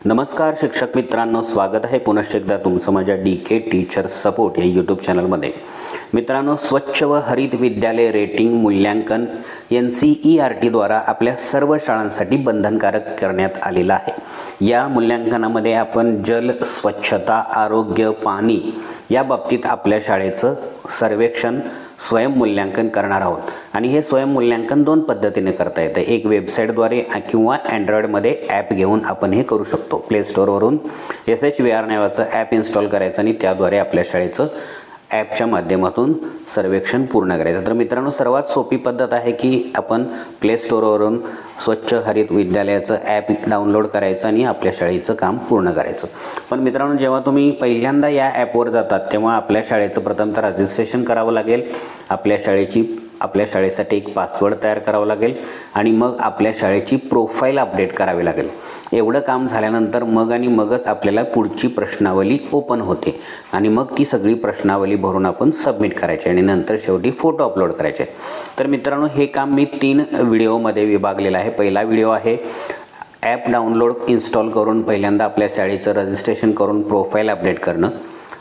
नमस्कार शिक्षक मित्रांनो, स्वागत आहे पुनश्च एकदा तुमचं माझ्या DK टीचर सपोर्ट या यूट्यूब चॅनलमध्ये। मित्रांनो, स्वच्छ व हरित विद्यालय रेटिंग मूल्यांकन NCERT द्वारा आपल्या सर्व शाळांसाठी बंधनकारक करण्यात आलेला आहे। या मूल्यांकनामध्ये आपण जल, स्वच्छता, आरोग्य, पाणी या बाबतीत आपल्या शाळेचं सर्वेक्षण स्वयंमूल्यांकन करणार आहोत आणि हे स्वयंमूल्यांकन दोन पद्धतीने करता येते। एक वेबसाईटद्वारे किंवा अँड्रॉइडमध्ये ॲप घेऊन आपण हे करू शकतो। प्ले स्टोअरवरून SHVR नावाचं ॲप इन्स्टॉल करायचं आणि त्याद्वारे आपल्या शाळेचं ॲपच्या माध्यमातून सर्वेक्षण पूर्ण करायचं। तर मित्रांनो, सर्वात सोपी पद्धत आहे की आपण प्ले स्टोअरवरून स्वच्छ हरित विद्यालयाचं ॲप डाउनलोड करायचं आणि आपल्या शाळेचं काम पूर्ण करायचं। पण मित्रांनो, जेव्हा तुम्ही पहिल्यांदा या ॲपवर जातात तेव्हा आपल्या शाळेचं प्रथमतः रजिस्ट्रेशन करावं लागेल। आपल्या शाळेसाठी एक पासवर्ड तयार करावा लागेल आणि मग आपल्या शाळेची प्रोफाईल अपडेट करावी लागेल। एवढं काम झाल्यानंतर मगच आपल्याला पुढची प्रश्नावली ओपन होते आणि मग ती सगळी प्रश्नावली भरून आपण सबमिट करायची आणि नंतर शेवटी फोटो अपलोड करायचे। तर मित्रांनो, हे काम मी 3 व्हिडिओमध्ये विभागलेलं आहे। पहिला व्हिडिओ आहे ॲप डाउनलोड इन्स्टॉल करून पहिल्यांदा आपल्या शाळेचं रजिस्ट्रेशन करून प्रोफाईल अपडेट करणं।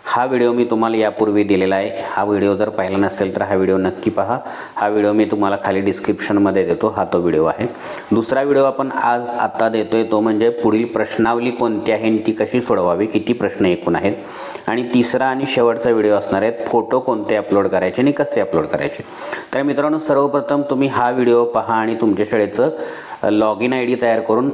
हा व्हिडिओ मी तुम्हाला यापूर्वी दिलेला आहे। हा व्हिडिओ जर पाहिला नसेल तर हा व्हिडिओ नक्की पहा। हा व्हिडिओ मी तुम्हाला खाली डिस्क्रिप्शनमध्ये देतो, हा तो व्हिडिओ आहे। दुसरा व्हिडिओ आपण आता देतोय तो म्हणजे पुढील प्रश्नावली कोणती आहे आणि ती कशी सोडवावी, किती प्रश्न एकूण आहेत। आणि तिसरा आणि शेवटचा व्हिडिओ असणार आहे फोटो कोणते अपलोड करायचे आणि कसे अपलोड करायचे। तर मित्रांनो, सर्वप्रथम तुम्ही हा व्हिडिओ पहा आणि तुमच्या शाळेचं लॉगिन ID तयार करून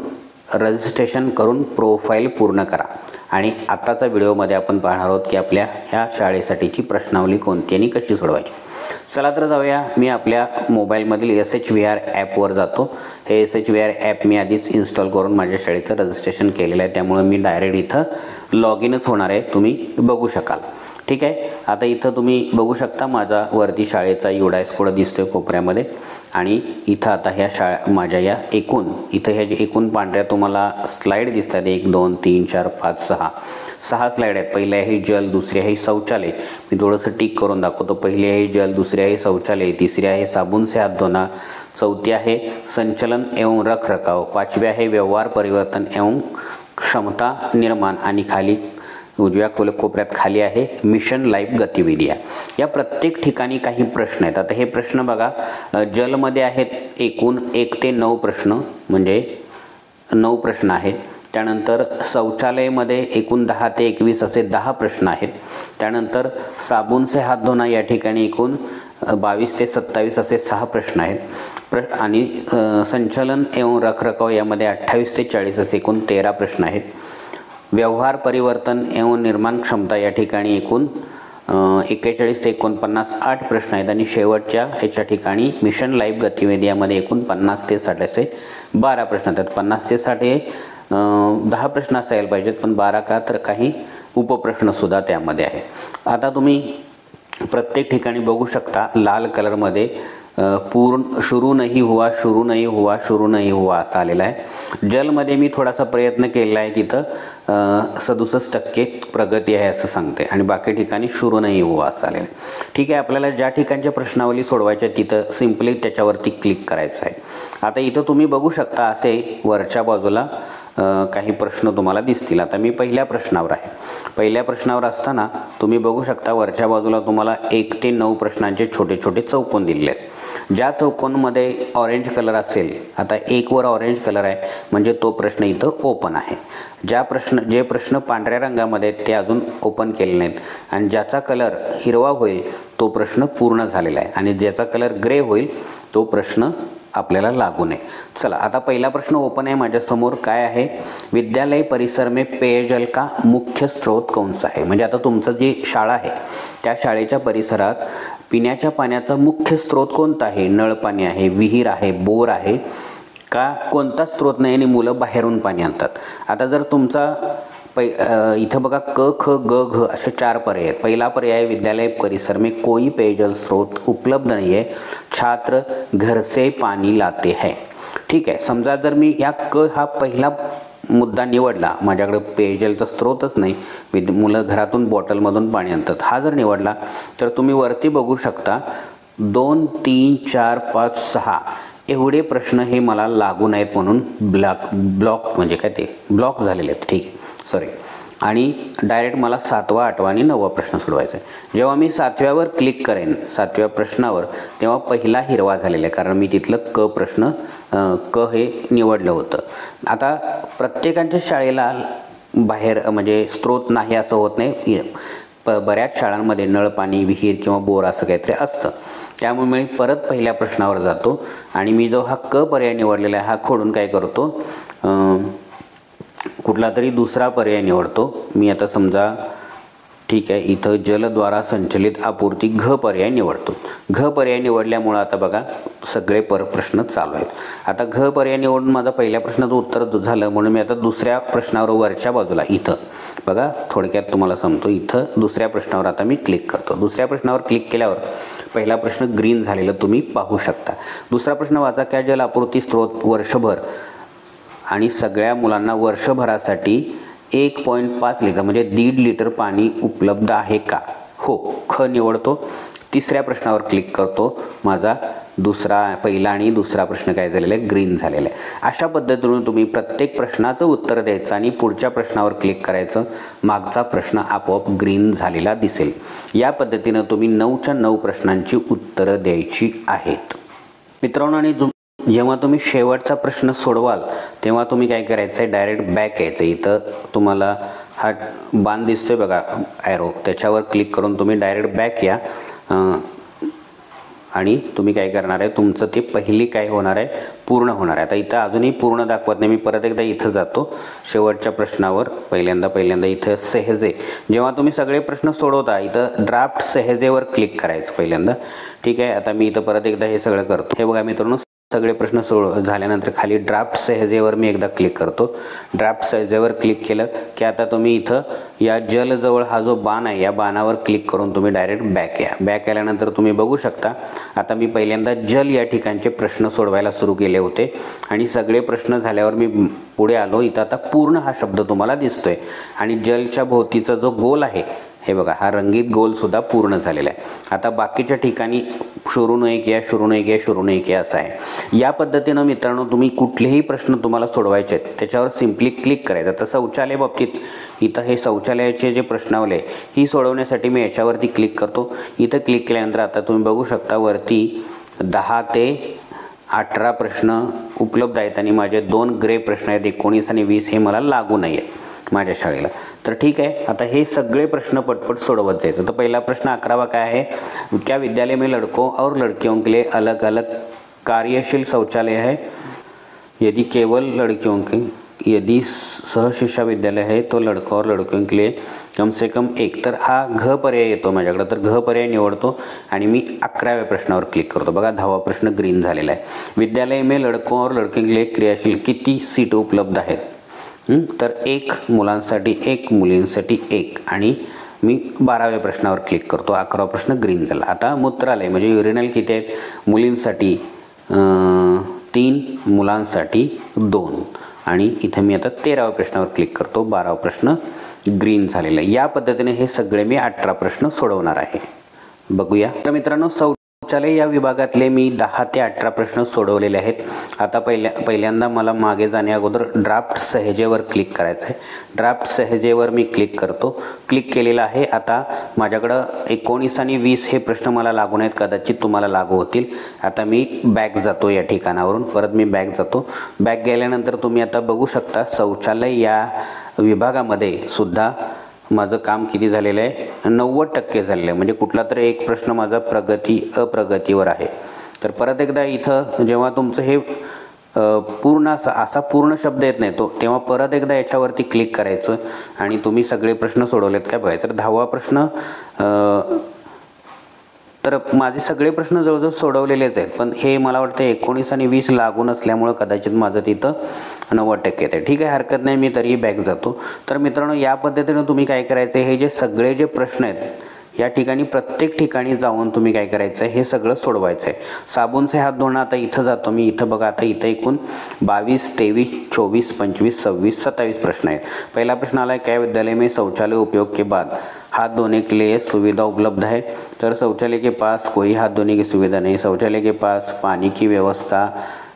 रजिस्ट्रेशन करून प्रोफाईल पूर्ण करा। आणि आताचा व्हिडिओमध्ये आपण पाहणार आहोत की आपल्या ह्या शाळेसाठीची प्रश्नावली कोणती आणि कशी सोडवायची। चला तर जाऊया। मी आपल्या मोबाईलमधील SHVR ॲपवर जातो। हे SHVR ॲप मी आधीच इन्स्टॉल करून माझ्या शाळेचं रजिस्ट्रेशन केलेलं आहे, त्यामुळे मी डायरेक्ट इथं लॉगिनच होणार आहे, तुम्ही बघू शकाल। ठीक आहे, आता इथं तुम्ही बघू शकता माझा वरती शाळेचा UDIS कोड दिसतोय कोपऱ्यामध्ये आणि इथं आता ह्या माझ्या या इथं ह्या जे एकूण पांढऱ्या तुम्हाला स्लाईड दिसतात 1 2 3 4 5 6 स्लाईड आहेत। पहिली आहे जल, दुसरी आहे शौचालय, मी थोडंसं टिक करून दाखवतो। पहिली आहे जल, दुसरी आहे शौचालय, तिसरी आहे साबुन से हाथ धोना, चौथी आहे संचलन एवं रखरखाव, पाचवी आहे व्यवहार परिवर्तन एवं क्षमता निर्माण आणि खाली उजव्या कोपऱ्यात खाली आहे मिशन लाईफ गतिविधिया। या प्रत्येक ठिकाणी काही प्रश्न आहेत। आता हे प्रश्न बघा, जलमध्ये आहेत एकूण 1 ते 9 प्रश्न, म्हणजे 9 प्रश्न आहेत। त्यानंतर शौचालयामध्ये एकूण 10 ते 21 असे 10 प्रश्न आहेत। त्यानंतर साबुन से हाथ धोना या ठिकाणी एकूण 22 ते 27 असे 6 प्रश्न आहेत आणि संचलन एवं रखरखाव यामध्ये 28 ते 40 असे एकूण 13 प्रश्न आहेत। व्यवहार परिवर्तन एवं निर्माण क्षमता या ठिकाणी एकूण 41 ते 49 8 प्रश्न आहेत आणि शेवटच्या ह्याच्या ठिकाणी मिशन लाईफ गतिविधी यामध्ये एकूण 50 ते 60 असे 12 प्रश्न आहेत। 50 ते 60 हे 10 प्रश्न असायला पाहिजेत, पण 12 का तर काही उपप्रश्न सुद्धा त्यामध्ये आहे। आता तुम्ही प्रत्येक ठिकाणी बघू शकता लाल कलरमध्ये पूर्ण शुरू नहीं हुआ असा आलेला आहे। जलमध्ये मी थोडासा प्रयत्न केला आहे, तिथं 67% प्रगती आहे असं सांगते आणि बाकी ठिकाणी शुरू नहीं हुआ असं आलेलं आहे। ठीक आहे, आपल्याला ज्या ठिकाणच्या प्रश्नावली सोडवायच्या तिथं सिम्पली त्याच्यावरती क्लिक करायचं आहे। आता इथं तुम्ही बघू शकता असे वरच्या बाजूला काही प्रश्न तुम्हाला दिसतील। आता मी पहिल्या प्रश्नावर आहे। पहिल्या प्रश्नावर असताना तुम्ही बघू शकता वरच्या बाजूला तुम्हाला 1 ते 9 प्रश्नांचे छोटे छोटे चौकोन दिलेले आहेत। ज्या चौकोनमध्ये ऑरेंज कलर असेल, आता 1 वर ऑरेंज कलर आहे म्हणजे तो प्रश्न इथं ओपन आहे। जे प्रश्न पांढऱ्या रंगामध्ये ते अजून ओपन केले नाहीत आणि ज्याचा कलर हिरवा होईल तो प्रश्न पूर्ण झालेला आहे आणि ज्याचा कलर ग्रे होईल तो प्रश्न आपल्याला लागू नये। चला, आता पहिला प्रश्न ओपन आहे माझ्यासमोर। काय आहे? विद्यालय परिसर में पेयजल का मुख्य स्रोत कौन सा है? म्हणजे आता तुमचं जी शाळा आहे त्या शाळेच्या परिसरात पिण्याच्या पाण्याचा मुख्य स्रोत कोणता आहे? नळ पाणी आहे, विहीर आहे, बोर आहे का कोणता स्रोत नाही आणि मुलं बाहेरून पाणी आणतात? आता जर तुमचा इथं बघा क ख ग घ असे 4 पर्याय आहेत। पहिला पर्याय आहे विद्यालय परिसर में कोई पेयजल स्रोत उपलब्ध नहीं है, छात्र घर से पानी लाते हैं। ठीक आहे, समजा जर मी या क हा पहिला मुद्दा निवडला, माझ्याकडे पेयजलचा स्रोतच नाही, मुलं घरातून बॉटलमधून पाणी आणतात, हा जर निवडला तर तुम्ही वरती बघू शकता 2 3 4 5 6 एवढे प्रश्न हे मला लागू नाहीत म्हणून ब्लॉक म्हणजे काय ते ब्लॉक झालेले आहेत, ठीक आहे, सॉरी. आणि डायरेक्ट मला 7वा 8वा आणि 9वा प्रश्न सोडवायचा आहे. जेव्हा मी 7व्यावर क्लिक करेन 7व्या प्रश्नावर, तेव्हा पहिला हिरवा झालेला आहे कारण मी तिथलं क हे निवडलं होतं. आता प्रत्येकाच्या शाळेला बाहेर म्हणजे स्रोत नाही असं होत नाही. बऱ्याच शाळांमध्ये नळ पाणी, विहीर किंवा बोर असं काहीतरी असतं. त्यामुळे मी परत पहिल्या प्रश्नावर जातो आणि मी जो हा क पर्याय निवडलेला आहे हा खोडून काय करतो, कुठला तरी दुसरा पर्याय निवडतो. मी आता समजा ठीक आहे इथं जलद्वारा संचलित आपूर्ती घ पर्याय निवडतो. घ पर्याय निवडल्यामुळं आता बघा सगळे प्रश्न चालू आहेत. आता घ पर्याय निवडून माझा पहिल्या प्रश्नाचं उत्तर झालं म्हणून मी आता दुसऱ्या प्रश्नावर वरच्या बाजूला इथं बघा थोडक्यात तुम्हाला सांगतो, इथं दुसऱ्या प्रश्नावर आता मी क्लिक करतो. दुसऱ्या प्रश्नावर क्लिक केल्यावर पहिला प्रश्न ग्रीन झालेलं तुम्ही पाहू शकता. दुसरा प्रश्न वाचा, क्या जल आपूर्ती स्रोत वर्षभर आणि सगळ्या मुलांना वर्षभरासाठी 1.5 लिटर म्हणजे 1.5 लिटर पाणी उपलब्ध आहे का? हो, ख निवडतो. तिसऱ्या प्रश्नावर क्लिक करतो. माझा पहिला आणि दुसरा प्रश्न काय झालेला आहे, ग्रीन झालेला आहे. अशा पद्धतीने तुम्ही प्रत्येक प्रश्नाचं उत्तर द्यायचं आणि पुढच्या प्रश्नावर क्लिक करायचं. मागचा प्रश्न आपोआप ग्रीन झालेला दिसेल. या पद्धतीनं तुम्ही 9च्या 9 प्रश्नांची उत्तरं द्यायची आहेत मित्रांनो. आणि जेव्हा तुम्ही शेवटचा प्रश्न सोडवाल तेव्हा तुम्ही काय करायचं आहे, डायरेक्ट बॅक यायचं. इथं तुम्हाला हा बाण दिसतोय बघा ॲरो, त्याच्यावर क्लिक करून तुम्ही डायरेक्ट बॅक या आणि तुम्ही काय करणार आहे, तुमचं ते पहिली काय होणार आहे, पूर्ण होणार आहे. आता इथं अजूनही पूर्ण दाखवत नाही. मी परत एकदा इथं जातो शेवटच्या प्रश्नावर. पहिल्यांदा इथं सहजे, जेव्हा तुम्ही सगळे प्रश्न सोडवता इथं ड्राफ्ट सहजेवर क्लिक करायचं पहिल्यांदा, ठीक आहे. आता मी इथं परत एकदा हे सगळं करतो. हे बघा मित्रांनो, सगळे प्रश्न झाल्यानंतर खाली ड्राफ्ट सहजेवर मी एकदा क्लिक करतो. ड्राफ्ट सहजेवर क्लिक केलं की आता तुम्ही इथं या जलजवळ हा जो बाण आहे या बाणावर क्लिक करून तुम्ही डायरेक्ट बॅक या. बॅक आल्यानंतर तुम्ही बघू शकता आता मी पहिल्यांदा जल या ठिकाणचे प्रश्न सोडवायला सुरू केले होते आणि सगळे प्रश्न झाल्यावर मी पुढे आलो. इथं आता पूर्ण हा शब्द तुम्हाला दिसतोय आणि जलच्या भोवतीचा जो गोल आहे हे बघा, हा रंगीत गोल सुद्धा पूर्ण झालेला आहे. आता बाकीच्या ठिकाणी शुरू एक या असं आहे. या पद्धतीनं मित्रांनो तुम्ही कुठलेही प्रश्न तुम्हाला सोडवायचे आहेत त्याच्यावर सिम्पली क्लिक करायचं. आता शौचालय बाबतीत इथं हे शौचालयाचे जे प्रश्नावली आहे ही सोडवण्यासाठी मी याच्यावरती क्लिक करतो. इथं क्लिक केल्यानंतर आता तुम्ही बघू शकता वरती 10 ते 18 प्रश्न उपलब्ध आहेत आणि माझे 2 ग्रे प्रश्न आहेत, 19 आणि 20 हे मला लागू नाही आहेत माझ्या शाळेला. तर ठीक आहे, आता हे सगळे प्रश्न पटपट सोडवत जायचं. तर पहिला प्रश्न 11वा काय आहे, क्या विद्यालय में लड़कों और लड़कियों के लिए अलग अलग कार्यशील शौचालय है? यदि केवल लड़कियों के, यदि सहशिक्षा विद्यालय है तो लड़कों और लड़कियों के लिए कम से कम 1. तर हा घ पर्याय येतो माझ्याकडे. तर घ पर्याय निवडतो आणि मी 11व्या प्रश्नावर क्लिक करतो. बघा 10वा प्रश्न ग्रीन झालेला आहे. विद्यालय में लड़कों और लड़कियों के लिए क्रियाशील किती सीट उपलब्ध आहेत? तर 1 मुलांसाठी 1 मुलींसाठी 1 आणि मी 12व्या प्रश्नावर क्लिक करतो. 11वा प्रश्न ग्रीन झाला. आता मूत्रालय म्हणजे युरिनल किती आहेत? मुलींसाठी 3 मुलांसाठी 2 आणि इथं मी आता 13व्या प्रश्नावर क्लिक करतो. 12वा प्रश्न ग्रीन झालेला आहे. या पद्धतीने हे सगळे मी 18 प्रश्न सोडवणार आहे. बघूया. तर मित्रांनो शौचालय या विभागातले मी 10 ते 18 प्रश्न सोडवलेले आहेत. आता पहिल्यांदा मला मागे जाण्या अगोदर ड्राफ्ट सहजेवर क्लिक करायचं आहे. ड्राफ्ट सहजेवर मी क्लिक करतो. क्लिक केलेलं आहे. आता माझ्याकडं 19 आणि 20 हे प्रश्न मला लागू नाहीत, कदाचित तुम्हाला लागू होतील. आता मी बॅक जातो या ठिकाणावरून, परत मी बॅक जातो. बॅक गेल्यानंतर तुम्ही आता बघू शकता शौचालय या विभागामध्ये सुद्धा माझं काम किती झालेलं आहे, 90% झालेलं आहे. म्हणजे कुठला तरी एक प्रश्न माझा अप्रगतीवर आहे. तर परत एकदा इथं जेव्हा तुमचं हे पूर्ण असा पूर्ण शब्द येत नाही तेव्हा परत एकदा याच्यावरती क्लिक करायचं आणि तुम्ही सगळे प्रश्न सोडवलेत काय बघायचं. तर 10वा प्रश्न, तर माझे सगळे प्रश्न जवळजवळ सोडवलेलेच आहेत, पण हे मला वाटतं 19 आणि 20 लागू नसल्यामुळं कदाचित माझं तिथं 90% येत आहे. ठीक आहे, हरकत नाही, मी तरीही बॅक जातो. तर मित्रांनो या पद्धतीनं तुम्ही काय करायचं, हे जे सगळे जे प्रश्न आहेत या ठिकाणी प्रत्येक ठिकाणी जाऊन तुम्ही काय करायचं आहे, हे सगळं सोडवायचं आहे. साबुन से हात धुणं, आता इथं जातो मी. इथं बघा, आता इथं एकूण 22, 23, 24, 25, 26, 27 प्रश्न आहेत. पहिला प्रश्न आला है, क्या विद्यालय में शौचालय उपयोग के बाद हाथ धोने के लिए सुविधा उपलब्ध है? तर शौचालय के पास कोई हाथ धोने की सुविधा नहीं. शौचालय के पास पानी की व्यवस्था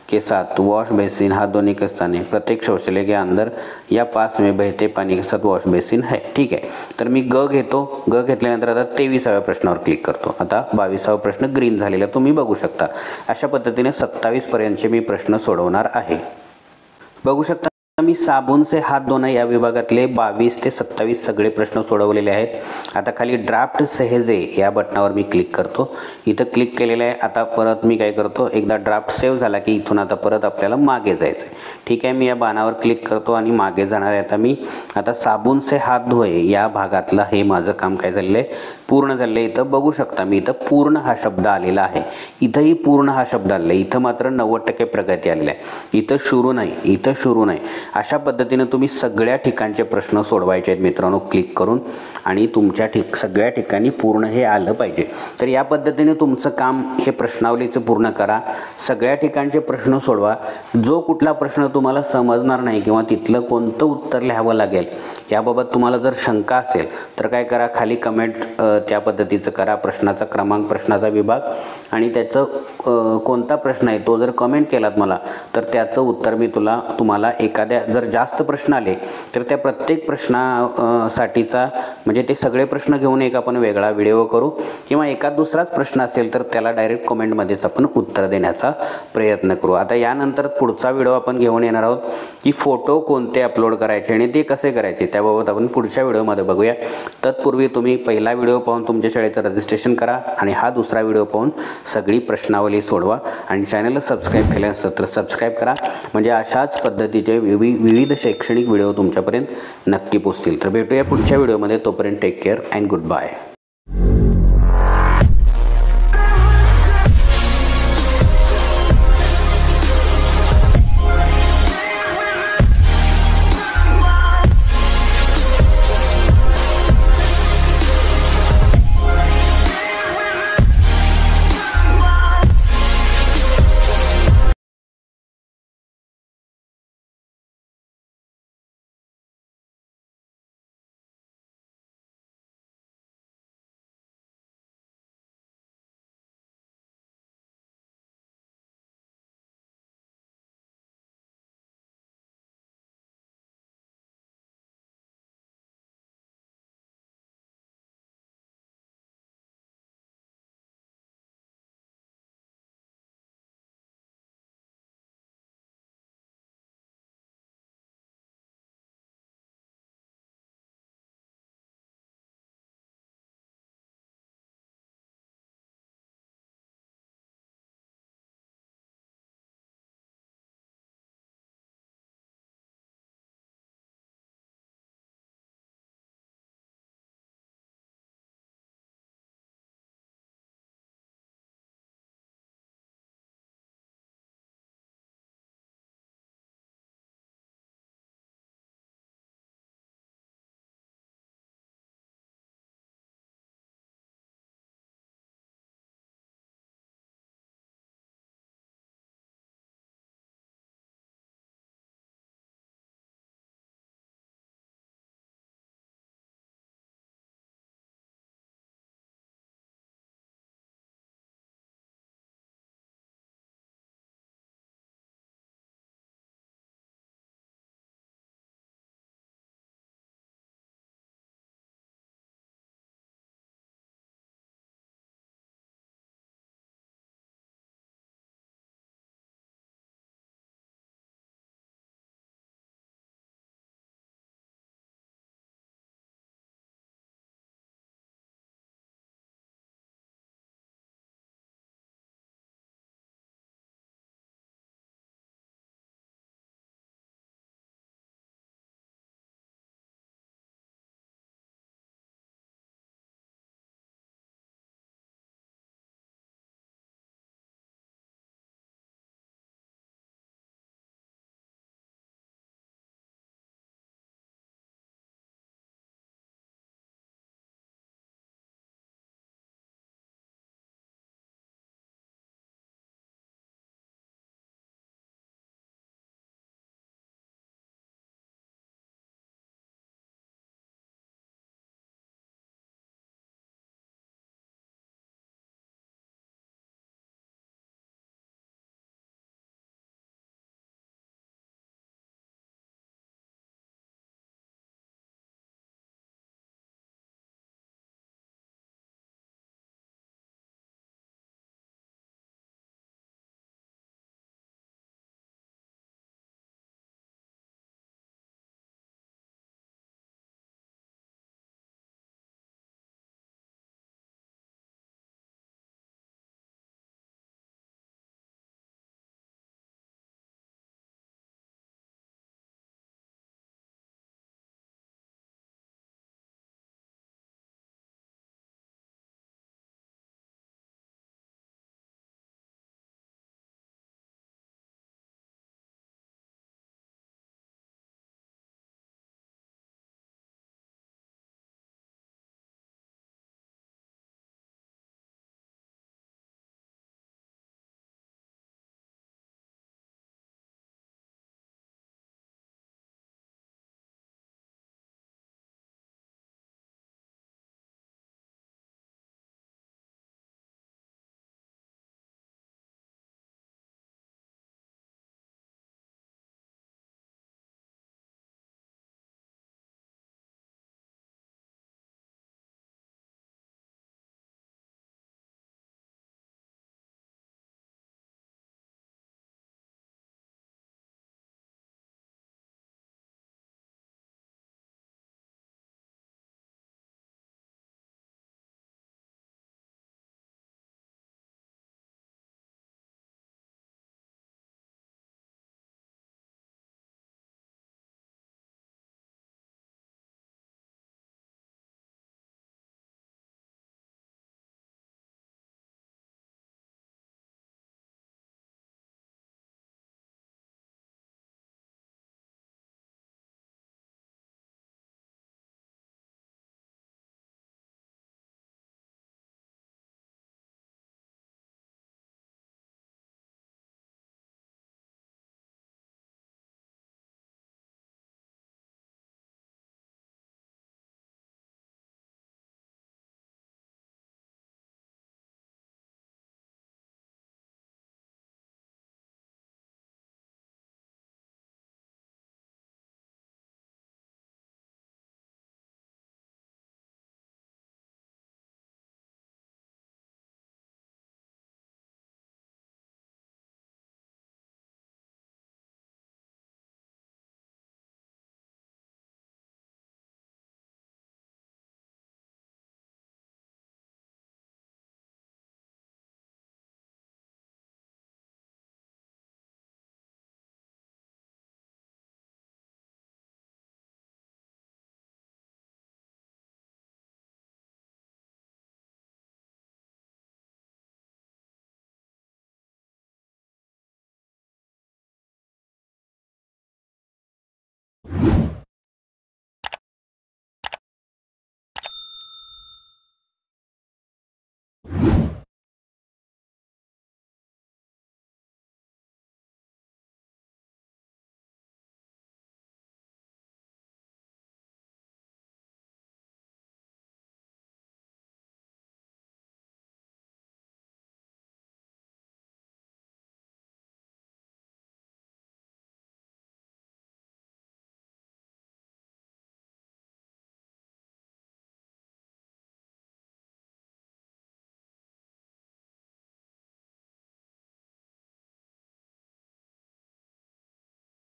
के साथ वॉश बेसिन हाथ धोने के स्थान प्रत्येक शौचालय के अंदर या पास में बहते पानी के साथ वॉश बेसिन है। ठीक आहे, तर मी ग घेतो। ग घेतल्यानंतर आता 23व्या प्रश्नावर क्लिक करतो। आता 22वा प्रश्न ग्रीन झालेला तुम्ही बघू शकता। अशा पद्धतीने 27 पर्यंतचे मी प्रश्न सोडवणार आहे। बघू शकता मी साबुन से हाथ धोना या विभागातले 22 ते 27 सगळे प्रश्न सोडवलेले आहेत। आता खाली ड्राफ्ट सहजे या बटनावर मी क्लिक करतो। इथं क्लिक केलेलं आहे। आता परत मी काय करतो, एकदा ड्राफ्ट सेव्ह झाला की इथून आता परत आपल्याला मागे जायचं आहे। ठीक आहे, मी या बाणावर क्लिक करतो आणि मागे जाणार आहे। आता साबुन से हाथ धोए या भागातलं हे माझं काम काय झालेलं आहे, पूर्ण झालेलं आहे। इथं बघू शकता मी इथं पूर्ण हा शब्द आलेला आहे। इथंही पूर्ण हा शब्द आलेला आहे। इथं मात्र 90% प्रगती आलेली आहे। इथं शुरू नाही, इथं शुरू नाही। अशा पद्धतीने तुम्ही सगळ्या ठिकाणचे प्रश्न सोडवायचे आहेत मित्रांनो, क्लिक करून आणि तुमच्या सगळ्या ठिकाणी पूर्ण हे आलं पाहिजे। तर या पद्धतीने तुमचं काम हे प्रश्नावलीचं पूर्ण करा। सगळ्या ठिकाणचे प्रश्न सोडवा। जो कुठला प्रश्न तुम्हाला समजणार नाही किंवा तिथलं कोणतं उत्तर लिहावं लागेल याबाबत तुम्हाला जर शंका असेल तर काय करा, खाली कमेंट त्या पद्धतीचं करा। प्रश्नाचा क्रमांक, प्रश्नाचा विभाग आणि त्याचं कोणता प्रश्न आहे तो जर कमेंट केलात मला तर त्याचं उत्तर मी तुम्हाला एखाद्या जर जास्त प्रश्न आले तर त्या प्रत्येक प्रश्नासाठीचा म्हणजे ते सगळे प्रश्न घेऊन एक आपण वेगळा व्हिडिओ करू किंवा एखाद दुसराच प्रश्न असेल तर त्याला डायरेक्ट कमेंटमध्येच आपण उत्तर देण्याचा प्रयत्न करू। आता यानंतर पुढचा व्हिडिओ आपण घेऊन येणार आहोत की फोटो कोणते अपलोड करायचे आणि ते कसे करायचे त्याबाबत आपण पुढच्या व्हिडिओमध्ये बघूया। तत्पूर्वी तुम्ही पहिला व्हिडिओ पाहून तुमच्या शाळेचं रजिस्ट्रेशन करा आणि हा दुसरा व्हिडिओ पाहून सगळी प्रश्नावली सोडवा आणि चॅनलला सबस्क्राईब केलं असेल तर सबस्क्राईब करा, म्हणजे अशाच पद्धतीचे विविध शैक्षणिक व्हिडिओ तुमच्यापर्यंत नक्की पोहोचतील। तर भेटूया पुढच्या व्हिडिओमध्ये, तोपर्यंत take care and goodbye.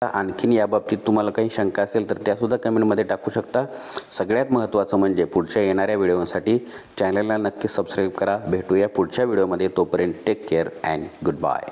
आणखीन याबाबतीत तुम्हाला काही शंका असेल तर त्यासुद्धा कमेंटमध्ये टाकू शकता. सगळ्यात महत्त्वाचं म्हणजे पुढच्या येणाऱ्या व्हिडिओसाठी चॅनलला नक्की सबस्क्राईब करा. भेटूया पुढच्या व्हिडिओमध्ये. तोपर्यंत take care and good bye.